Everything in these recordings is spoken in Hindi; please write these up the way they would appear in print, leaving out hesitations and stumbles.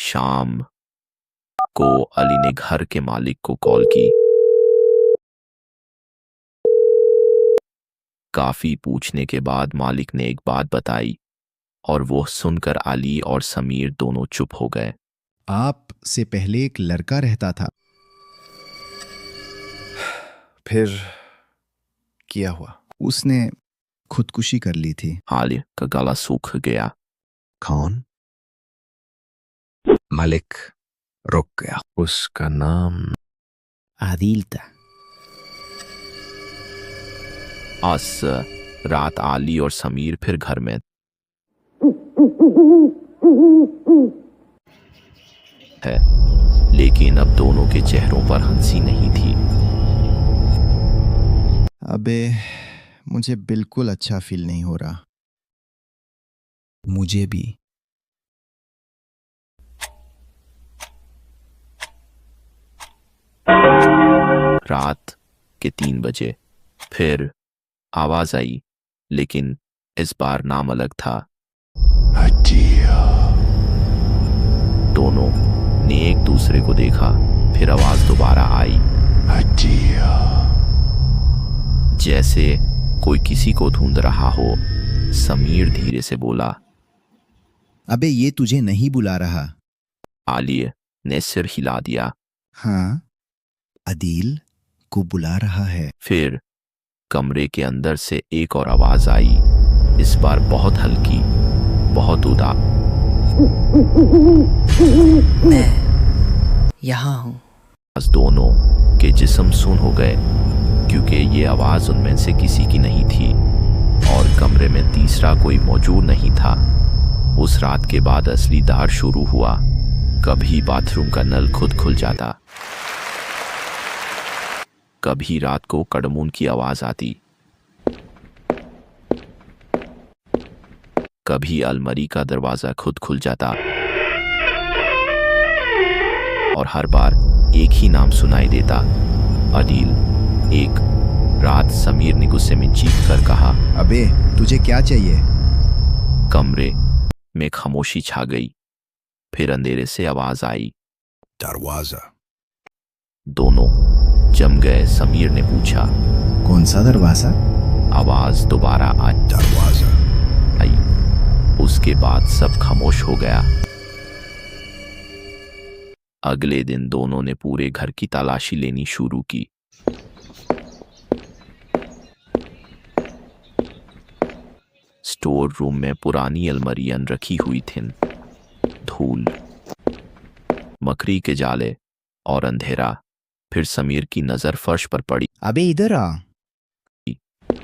शाम को अली ने घर के मालिक को कॉल की। काफी पूछने के बाद मालिक ने एक बात बताई और वो सुनकर अली और समीर दोनों चुप हो गए। आप से पहले एक लड़का रहता था। फिर क्या हुआ? उसने खुदकुशी कर ली थी। अली का गला सूख गया। कौन? मलिक रुक गया। उसका नाम आदिल था। आज रात अली और समीर फिर घर में है, लेकिन अब दोनों के चेहरों पर हंसी नहीं थी। अबे मुझे बिल्कुल अच्छा फील नहीं हो रहा। मुझे भी। रात के 3 बजे फिर आवाज आई, लेकिन इस बार नाम अलग था। दोनों ने एक दूसरे को देखा। फिर आवाज दोबारा आई, जैसे कोई किसी को ढूंढ रहा हो। समीर धीरे से बोला, अबे ये तुझे नहीं बुला रहा। आलिया ने सिर हिला दिया। हाँ, आदिल को बुला रहा है। फिर कमरे के अंदर से एक और आवाज आई, इस बार बहुत हल्की, बहुत उदास। मैं यहाँ हूँ। दोनों के जिस्म सुन हो गए, क्योंकि ये आवाज उनमें से किसी की नहीं थी और कमरे में तीसरा कोई मौजूद नहीं था। उस रात के बाद असली दहाड़ शुरू हुआ। कभी बाथरूम का नल खुद खुल जाता, कभी रात को कड़मून की आवाज आती, कभी अलमारी का दरवाजा खुद खुल जाता और हर बार एक ही नाम सुनाई देता, आदिल। एक रात समीर ने गुस्से में चीख कर कहा, अबे तुझे क्या चाहिए? कमरे में खामोशी छा गई। फिर अंधेरे से आवाज आई, दरवाजा। दोनों जम गए। समीर ने पूछा, कौन सा दरवाजा? आवाज दोबारा आई। दरवाजा। उसके बाद सब खामोश हो गया। अगले दिन दोनों ने पूरे घर की तलाशी लेनी शुरू की। स्टोर रूम में पुरानी अलमारियां रखी हुई थीं। धूल, मकड़ी के जाले और अंधेरा। फिर समीर की नजर फर्श पर पड़ी। अबे इधर आ।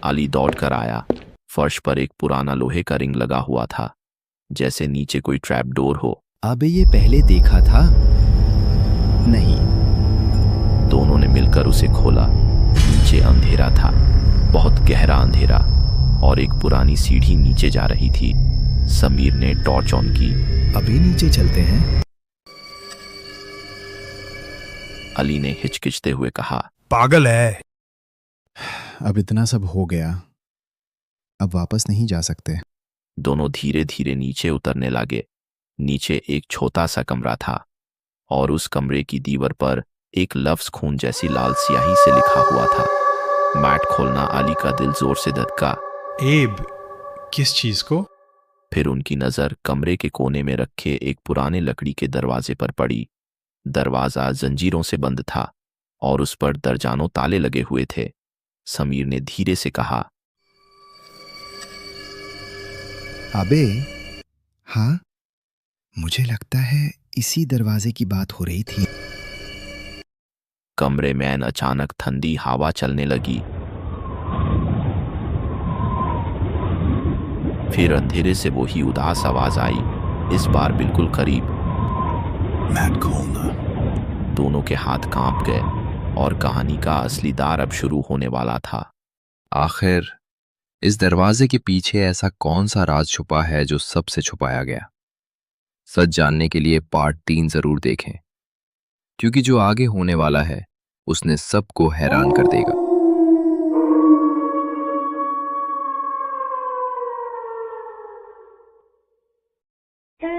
अली दौड़ कर आया। फर्श पर एक पुराना लोहे का रिंग लगा हुआ था, जैसे नीचे कोई ट्रैप डोर हो। अबे ये पहले देखा था? नहीं। दोनों ने मिलकर उसे खोला। नीचे अंधेरा था, बहुत गहरा अंधेरा, और एक पुरानी सीढ़ी नीचे जा रही थी। समीर ने टॉर्च ऑन की। अभी नीचे चलते हैं। अली ने हिचकिचते हुए कहा, पागल है। अब इतना सब हो गया, अब वापस नहीं जा सकते। दोनों धीरे धीरे नीचे उतरने लगे। नीचे एक छोटा सा कमरा था और उस कमरे की दीवार पर एक लफ्ज खून जैसी लाल स्याही से लिखा हुआ था। मैट खोलना अली का दिल जोर से धड़का। एब, किस चीज को? फिर उनकी नजर कमरे के कोने में रखे एक पुराने लकड़ी के दरवाजे पर पड़ी। दरवाजा जंजीरों से बंद था और उस पर दर्जनों ताले लगे हुए थे। समीर ने धीरे से कहा, अबे हाँ, मुझे लगता है इसी दरवाजे की बात हो रही थी। कमरे में अचानक ठंडी हवा चलने लगी। फिर अंधेरे से वही उदास आवाज आई, इस बार बिल्कुल करीब। मैट खोलना। दोनों के हाथ कांप गए और कहानी का असली दार अब शुरू होने वाला था। आखिर इस दरवाजे के पीछे ऐसा कौन सा राज छुपा है जो सबसे छुपाया गया? सच जानने के लिए पार्ट 3 जरूर देखें, क्योंकि जो आगे होने वाला है उसने सबको हैरान कर देगा।